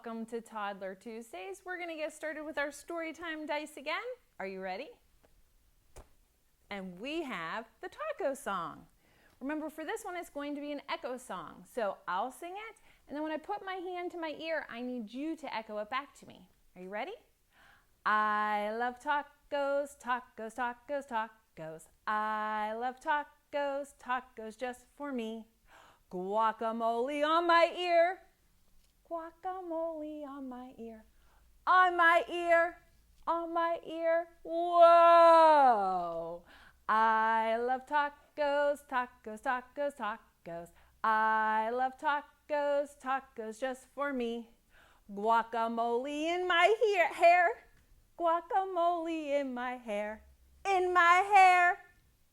Welcome to Toddler Tuesdays. We're going to get started with our Storytime Dice again. Are you ready? And we have the taco song. Remember, for this one, it's going to be an echo song. So I'll sing it, and then when I put my hand to my ear, I need you to echo it back to me. Are you ready? I love tacos, tacos, tacos, tacos. I love tacos, tacos just for me. Guacamole on my ear. Guacamole on my ear. On my ear. On my ear. Whoa! I love tacos, tacos, tacos, tacos. I love tacos, tacos just for me. Guacamole in my hair. Guacamole in my hair. In my hair.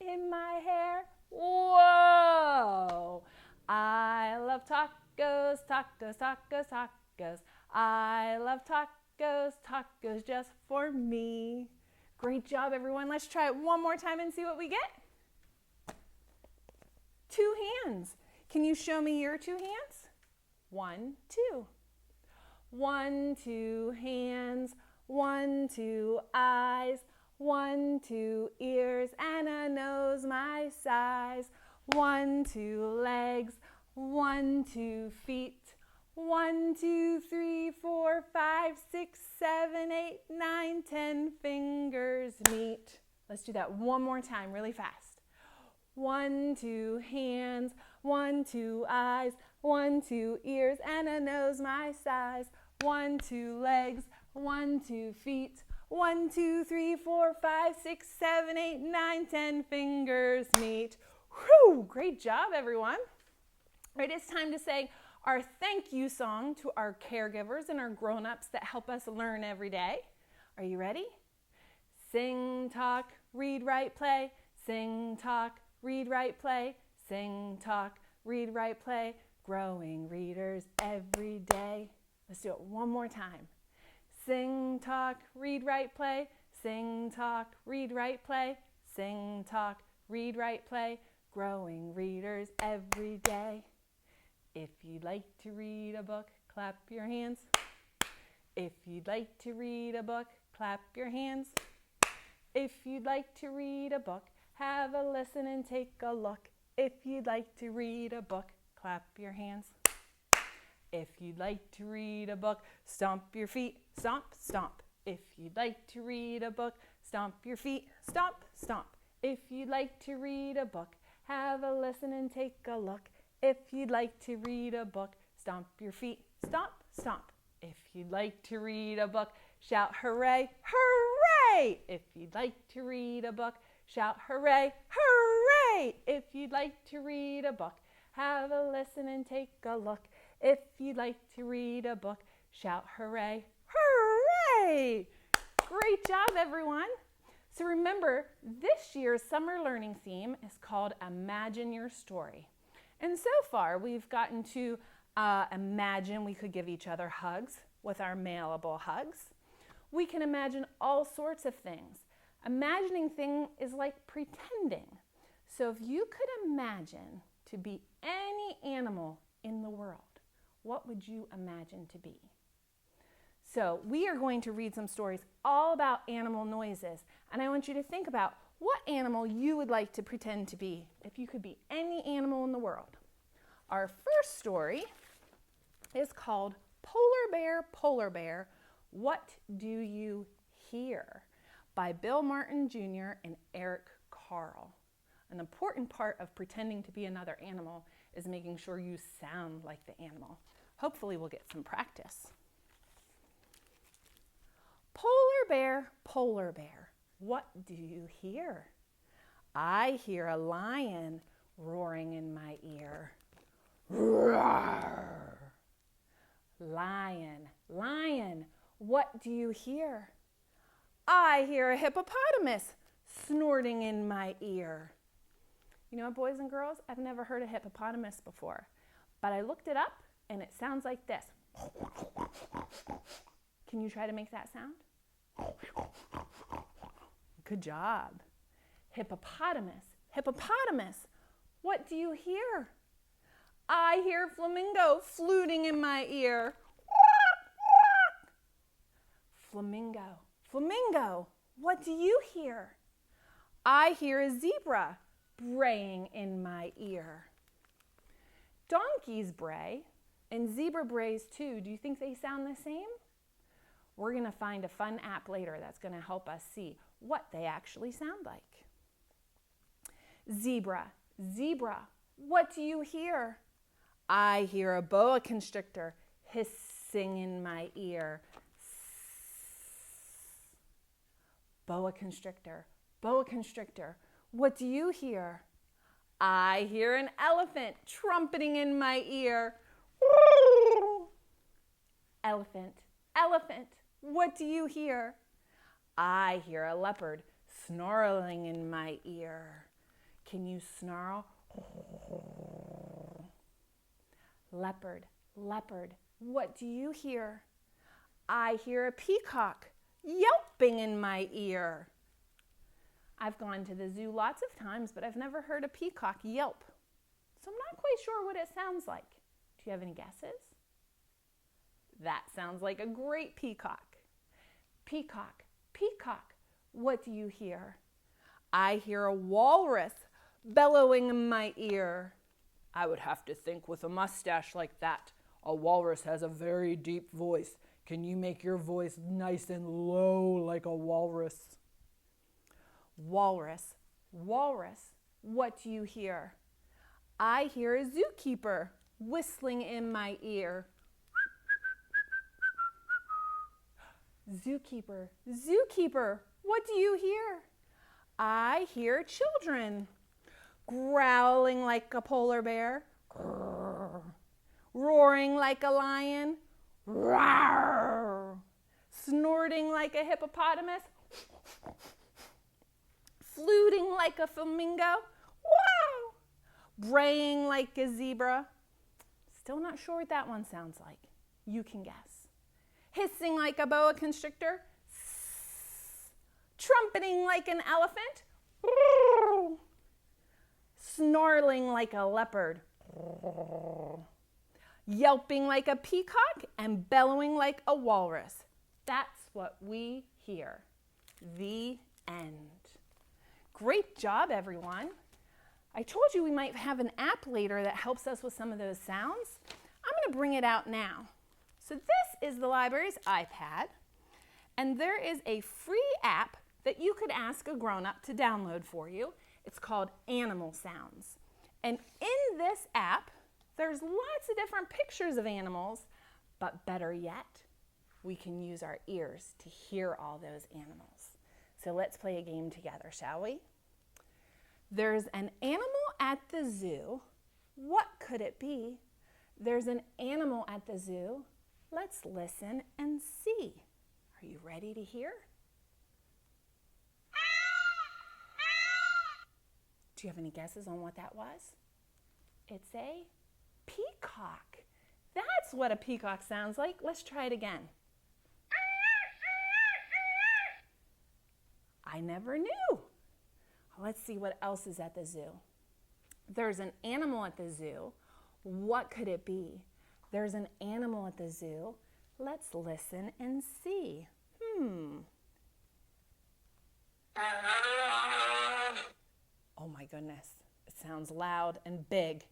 In my hair. Whoa! I love tacos, tacos, tacos, tacos. I love tacos, tacos just for me. Great job, everyone. Let's try it one more time and see what we get. 2 hands. Can you show me your 2 hands? 1, 2. 1, 2 hands. 1, 2 eyes. 1, 2 ears and a nose my size. 1, 2 legs. 1, 2 feet. 1, 2 3 4 5 6 7 8 9 10 fingers meet. Let's do that one more time really fast. 1, 2 hands. 1, 2 eyes. 1, 2 ears and a nose my size. 1, 2 legs. 1, 2 feet. 1, 2 3 4 5 6 7 8 9 10 fingers meet. Whew, great job, everyone. All right, it's time to say our thank you song to our caregivers and our grown-ups that help us learn every day. Are you ready? Sing, talk, read, write, play. Sing, talk, read, write, play. Sing, talk, read, write, play. Growing readers every day. Let's do it one more time. Sing, talk, read, write, play. Sing, talk, read, write, play. Sing, talk, read, write, play. Growing readers every day. If you'd like to read a book, clap your hands. If you'd like to read a book, clap your hands. If you'd like to read a book, have a listen and take a look. If you'd like to read a book, clap your hands. If you'd like to read a book, stomp your feet, stomp, stomp. If you'd like to read a book, stomp your feet, stomp, stomp. If you'd like to read a book, have a listen and take a look. If you'd like to read a book, stomp your feet, stomp, stomp. If you'd like to read a book, shout hooray, hooray! If you'd like to read a book, shout hooray, hooray! If you'd like to read a book, have a listen and take a look. If you'd like to read a book, shout hooray, hooray! Great job, everyone. So remember, this year's summer learning theme is called Imagine Your Story. And so far, we've gotten to imagine we could give each other hugs with our mailable hugs. We can imagine all sorts of things. Imagining things is like pretending. So if you could imagine to be any animal in the world, what would you imagine to be? So we are going to read some stories all about animal noises, and I want you to think about what animal you would like to pretend to be if you could be any animal in the world. Our first story is called Polar Bear, What Do You Hear? By Bill Martin Jr. and Eric Carle. An important part of pretending to be another animal is making sure you sound like the animal. Hopefully we'll get some practice. Polar bear, what do you hear? I hear a lion roaring in my ear. Roar! Lion, what do you hear? I hear a hippopotamus snorting in my ear. You know what, boys and girls? I've never heard a hippopotamus before, but I looked it up and it sounds like this. Can you try to make that sound? Good job. Hippopotamus, what do you hear? I hear flamingo fluting in my ear. Flamingo. Flamingo, what do you hear? I hear a zebra braying in my ear. Donkeys bray, and zebra brays too. Do you think they sound the same? We're going to find a fun app later that's going to help us see what they actually sound like. Zebra, zebra, what do you hear? I hear a boa constrictor hissing in my ear. Boa constrictor, what do you hear? I hear an elephant trumpeting in my ear. Elephant, elephant, what do you hear? I hear a leopard snarling in my ear. Can you snarl? Leopard, leopard, what do you hear? I hear a peacock yelping in my ear. I've gone to the zoo lots of times, but I've never heard a peacock yelp. So I'm not quite sure what it sounds like. Do you have any guesses? That sounds like a great peacock. Peacock, peacock, what do you hear? I hear a walrus bellowing in my ear. I would have to think with a mustache like that. A walrus has a very deep voice. Can you make your voice nice and low like a walrus? Walrus, walrus, what do you hear? I hear a zookeeper whistling in my ear. Zookeeper, zookeeper, what do you hear? I hear children growling like a polar bear, roaring like a lion, snorting like a hippopotamus, fluting like a flamingo, wow, braying like a zebra. Still not sure what that one sounds like. You can guess. Hissing like a boa constrictor, trumpeting like an elephant, snarling like a leopard, yelping like a peacock, and bellowing like a walrus. That's what we hear. The end. Great job, everyone. I told you we might have an app later that helps us with some of those sounds. I'm going to bring it out now. So this is the library's iPad, and there is a free app that you could ask a grown-up to download for you. It's called Animal Sounds. And in this app, there's lots of different pictures of animals, but better yet, we can use our ears to hear all those animals. So let's play a game together, shall we? There's an animal at the zoo. What could it be? There's an animal at the zoo. Let's listen and see. Are you ready to hear? Do you have any guesses on what that was? It's a peacock. That's what a peacock sounds like. Let's try it again. I never knew. Let's see what else is at the zoo. There's an animal at the zoo. What could it be? There's an animal at the zoo. Let's listen and see. Oh my goodness, it sounds loud and big.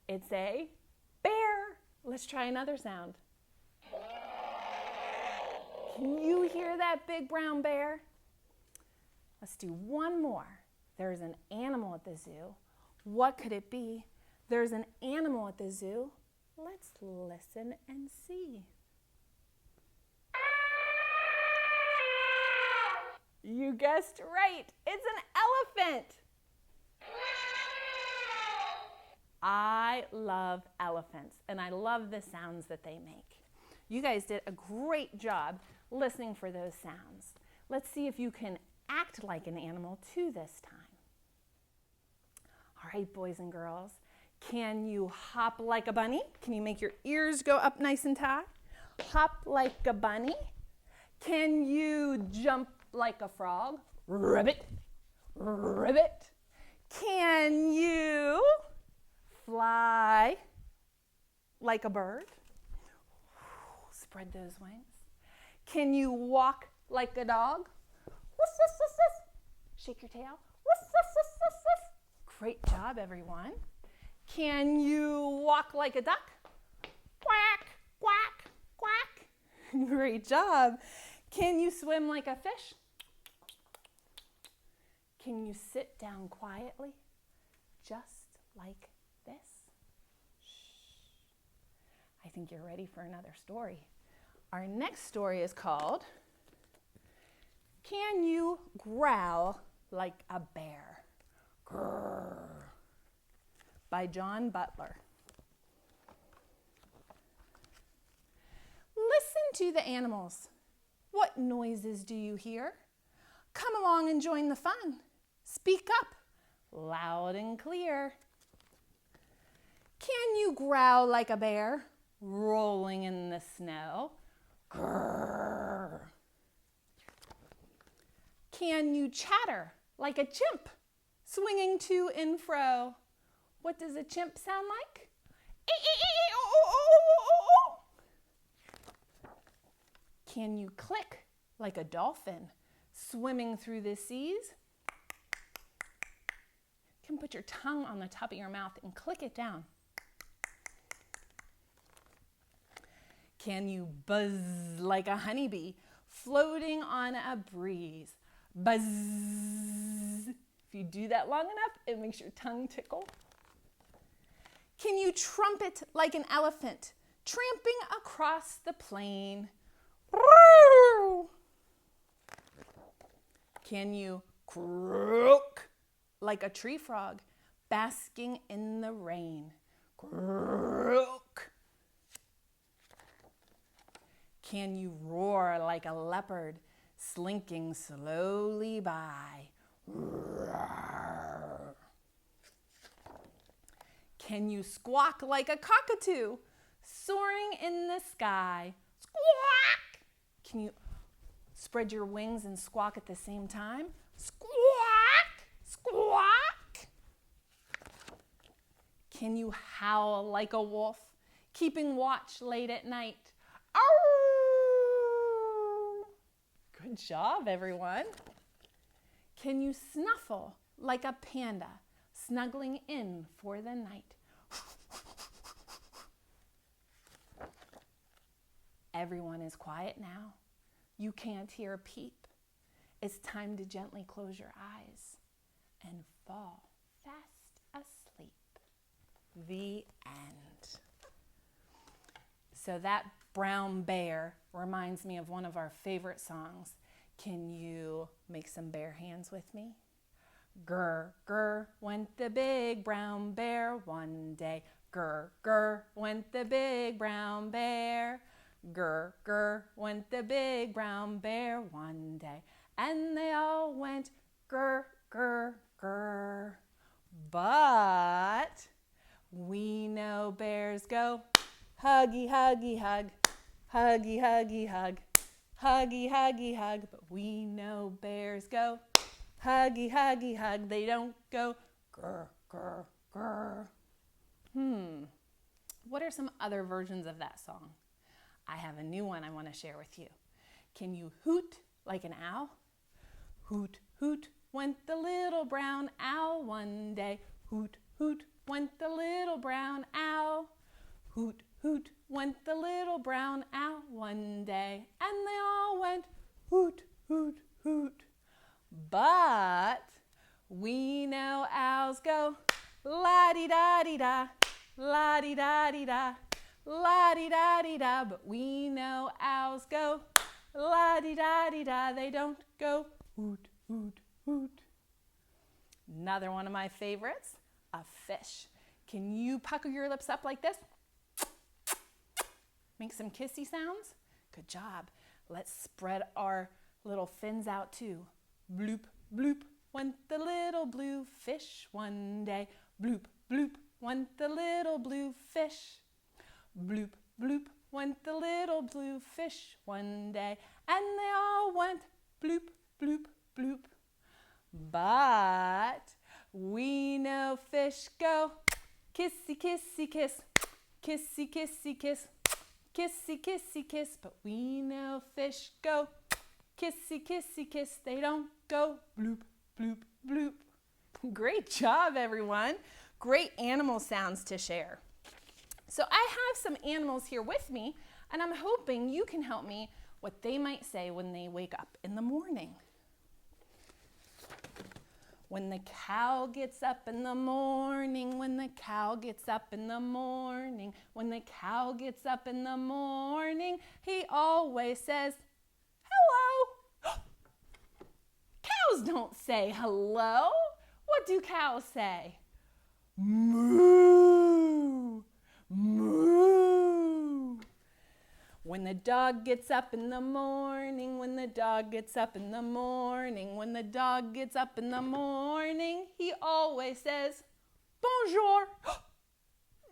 It's a bear. Let's try another sound. Can you hear that big brown bear? Let's do one more. There's an animal at the zoo. What could it be? There's an animal at the zoo. Let's listen and see. You guessed right. It's an elephant. I love elephants, and I love the sounds that they make. You guys did a great job listening for those sounds. Let's see if you can act like an animal too this time. All right, boys and girls, can you hop like a bunny? Can you make your ears go up nice and high? Hop like a bunny. Can you jump like a frog? Ribbit, ribbit. Can you fly like a bird? Spread those wings. Can you walk like a dog? Woof, woof, woof, woof. Shake your tail. Woof, woof, woof, woof, woof. Great job, everyone. Can you walk like a duck? Quack, quack, quack. Great job. Can you swim like a fish? Can you sit down quietly, just like this? Shh. I think you're ready for another story. Our next story is called, Can You Growl Like a Bear? Grrr. By John Butler. Listen to the animals. What noises do you hear? Come along and join the fun. Speak up, loud and clear. Can you growl like a bear, rolling in the snow? Grrr. Can you chatter like a chimp, swinging to and fro? What does a chimp sound like? Can you click like a dolphin, swimming through the seas? You can put your tongue on the top of your mouth and click it down. Can you buzz like a honeybee, floating on a breeze? Buzz. If you do that long enough, it makes your tongue tickle. Can you trumpet like an elephant, tramping across the plain? Can you croak like a tree frog, basking in the rain? Croak. Can you roar like a leopard, slinking slowly by? Roar. Can you squawk like a cockatoo, soaring in the sky? Squawk! Can you spread your wings and squawk at the same time? Squawk! Squawk! Can you howl like a wolf, keeping watch late at night? Ow! Good job, everyone. Can you snuffle like a panda, snuggling in for the night? Everyone is quiet now. You can't hear a peep. It's time to gently close your eyes and fall fast asleep. The end. So that brown bear reminds me of one of our favorite songs. Can you make some bear hands with me? Grr, grr, went the big brown bear one day. Grr, grr, went the big brown bear. Grr, grr, went the big brown bear one day. And they all went grr, grr, grr. But we know bears go huggy, huggy, hug. Huggy, huggy, hug. Huggy, huggy, hug. But we know bears go huggy, huggy, hug. They don't go grr, grr, grr. What are some other versions of that song? I have a new one I want to share with you. Can you hoot like an owl? Hoot, hoot, went the little brown owl one day. Hoot, hoot, went the little brown owl. Hoot, hoot, went the little brown owl one day. And they all went hoot, hoot, hoot. But we know owls go la-di-da-di-da, la-di-da-di-da, la-di-da-di-da. But we know owls go la-di-da-di-da. They don't go hoot, hoot, hoot. Another one of my favorites, a fish. Can you pucker your lips up like this? Make some kissy sounds? Good job. Let's spread our little fins out too. Bloop, bloop, went the little blue fish one day. Bloop, bloop, went the little blue fish. Bloop, bloop, went the little blue fish one day. And they all went bloop, bloop, bloop. But we know fish go kissy, kissy, kiss. Kissy, kissy, kiss. Kissy, kissy, kiss, but we know fish go. Kissy, kissy, kiss, they don't go bloop, bloop, bloop. Great job, everyone. Great animal sounds to share. So I have some animals here with me, and I'm hoping you can help me what they might say when they wake up in the morning. When the cow gets up in the morning, when the cow gets up in the morning, when the cow gets up in the morning, he always says, hello. Cows don't say hello. What do cows say? Moo, moo. When the dog gets up in the morning, when the dog gets up in the morning, when the dog gets up in the morning, he always says, bonjour.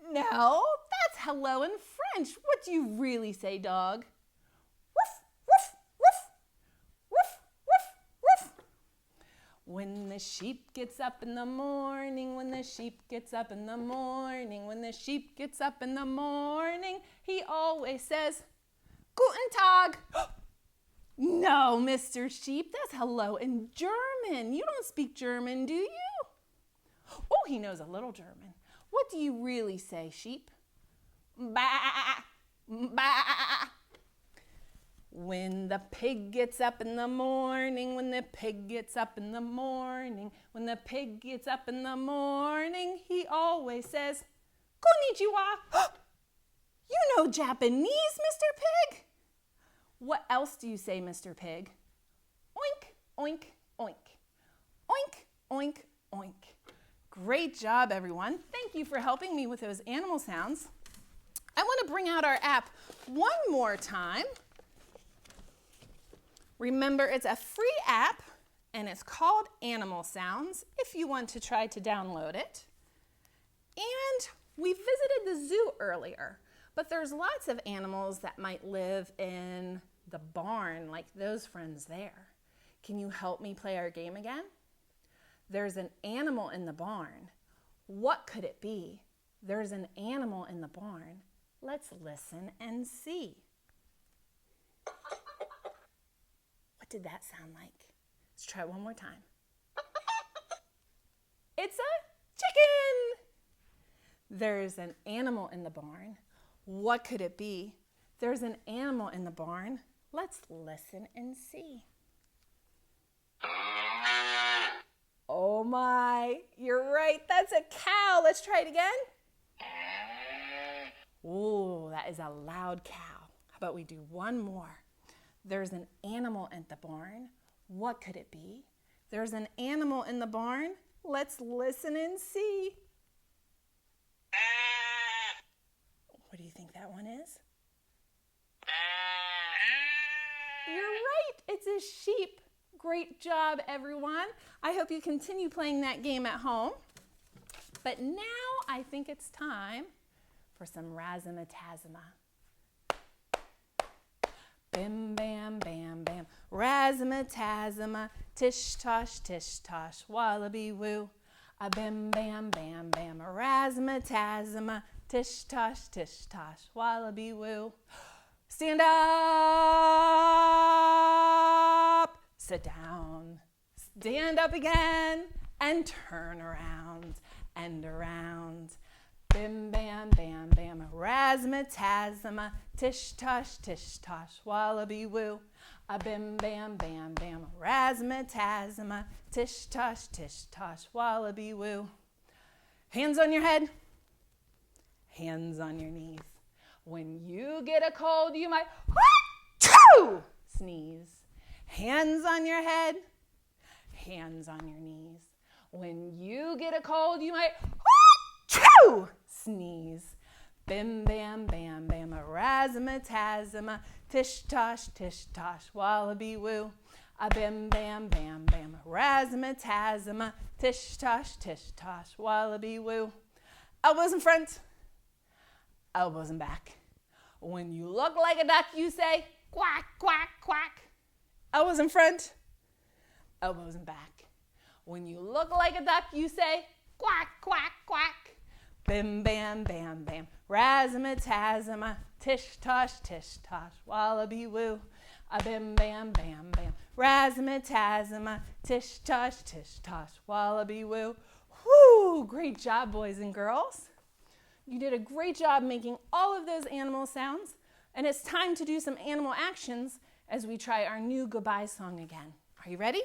No, that's hello in French. What do you really say, dog? Woof, woof, woof, woof, woof, woof. When the sheep gets up in the morning, when the sheep gets up in the morning, when the sheep gets up in the morning, he always says, Guten Tag. No, Mr. Sheep, that's hello in German. You don't speak German, do you? Oh, he knows a little German. What do you really say, sheep? Ba, ba. When the pig gets up in the morning, when the pig gets up in the morning, when the pig gets up in the morning, he always says, Konnichiwa. You know Japanese, Mr. Pig? What else do you say, Mr. Pig? Oink, oink, oink. Oink, oink, oink. Great job, everyone. Thank you for helping me with those animal sounds. I want to bring out our app one more time. Remember, it's a free app, and it's called Animal Sounds if you want to try to download it. And we visited the zoo earlier. But there's lots of animals that might live in the barn, like those friends there. Can you help me play our game again? There's an animal in the barn. What could it be? There's an animal in the barn. Let's listen and see. What did that sound like? Let's try it one more time. It's a chicken. There's an animal in the barn. What could it be? There's an animal in the barn. Let's listen and see. Oh my, you're right, that's a cow. Let's try it again. Oh, that is a loud cow. How about we do one more? There's an animal in the barn. What could it be? There's an animal in the barn. Let's listen and see. What do you think that one is? You're right, it's a sheep. Great job, everyone. I hope you continue playing that game at home. But now I think it's time for some razzmatazz. Bim, bam, bam, bam. Razzmatazz. Tish, tosh, wallaby, woo. A bim, bam, bam, bam. Razzmatazz. Tish, tosh, wallaby, woo. Stand up. Sit down. Stand up again. And turn around and around. Bim, bam, bam, bam. Razzmatazz. Tish, tosh, wallaby, woo. A bim, bam, bam, bam. Razzmatazz. Tish, tosh, wallaby, woo. Hands on your head. Hands on your knees. When you get a cold, you might sneeze. Hands on your head, hands on your knees. When you get a cold, you might sneeze. Bim, bam, bam, bam, a razzmatazz, tish, tosh, wallaby, woo. A bim, bam, bam, bam, a razzmatazz, tish, tosh, wallaby, woo. Elbows in front. Elbows in back. When you look like a duck, you say quack, quack, quack. Elbows in front, elbows in back. When you look like a duck, you say quack, quack, quack. Bim, bam, bam, bam. Razzmatazz, tish tosh, wallaby woo. A bim, bam, bam, bam. Razzmatazz, tish tosh, wallaby woo. Whoo! Great job, boys and girls. You did a great job making all of those animal sounds. And it's time to do some animal actions as we try our new goodbye song again. Are you ready?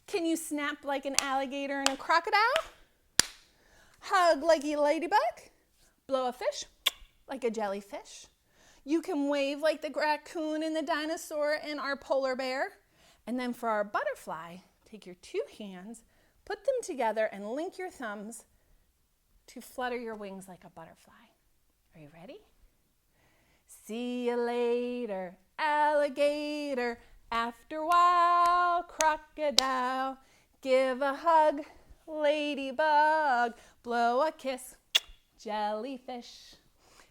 Can you snap like an alligator and a crocodile? Hug like a ladybug? Blow a fish like a jellyfish? You can wave like the raccoon and the dinosaur and our polar bear. And then for our butterfly, take your two hands, put them together and link your thumbs to flutter your wings like a butterfly. Are you ready? See you later, alligator. After a while, crocodile. Give a hug, ladybug. Blow a kiss, jellyfish.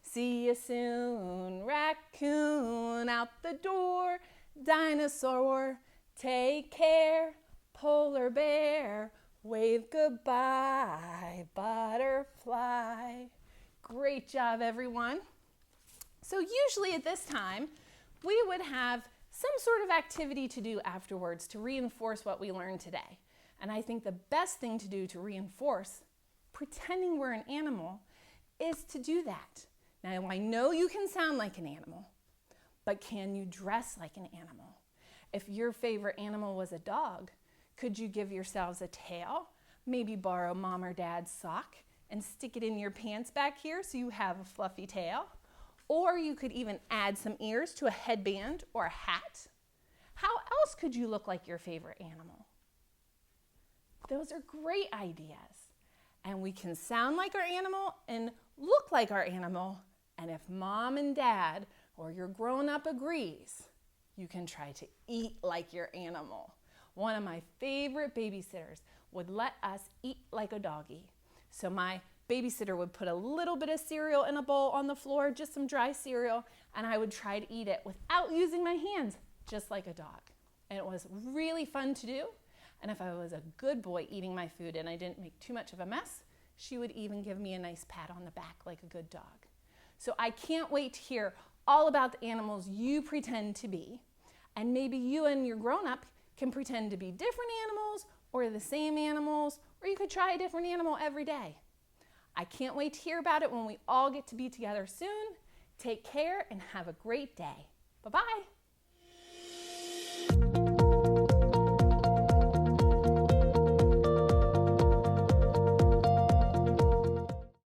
See you soon, raccoon. Out the door, dinosaur. Take care, polar bear. Wave goodbye, butterfly. Great job, everyone. So usually at this time, we would have some sort of activity to do afterwards to reinforce what we learned today. And I think the best thing to do to reinforce pretending we're an animal is to do that. Now, I know you can sound like an animal, but can you dress like an animal? If your favorite animal was a dog, could you give yourselves a tail? Maybe borrow mom or dad's sock and stick it in your pants back here so you have a fluffy tail. Or you could even add some ears to a headband or a hat. How else could you look like your favorite animal? Those are great ideas. And we can sound like our animal and look like our animal. And if mom and dad or your grown-up agrees, you can try to eat like your animal. One of my favorite babysitters would let us eat like a doggy. So my babysitter would put a little bit of cereal in a bowl on the floor, just some dry cereal, and I would try to eat it without using my hands, just like a dog. And it was really fun to do. And if I was a good boy eating my food and I didn't make too much of a mess, she would even give me a nice pat on the back like a good dog. So I can't wait to hear all about the animals you pretend to be. And maybe you and your grown-up can pretend to be different animals or the same animals, or you could try a different animal every day. I can't wait to hear about it when we all get to be together soon. Take care and have a great day. Bye-bye.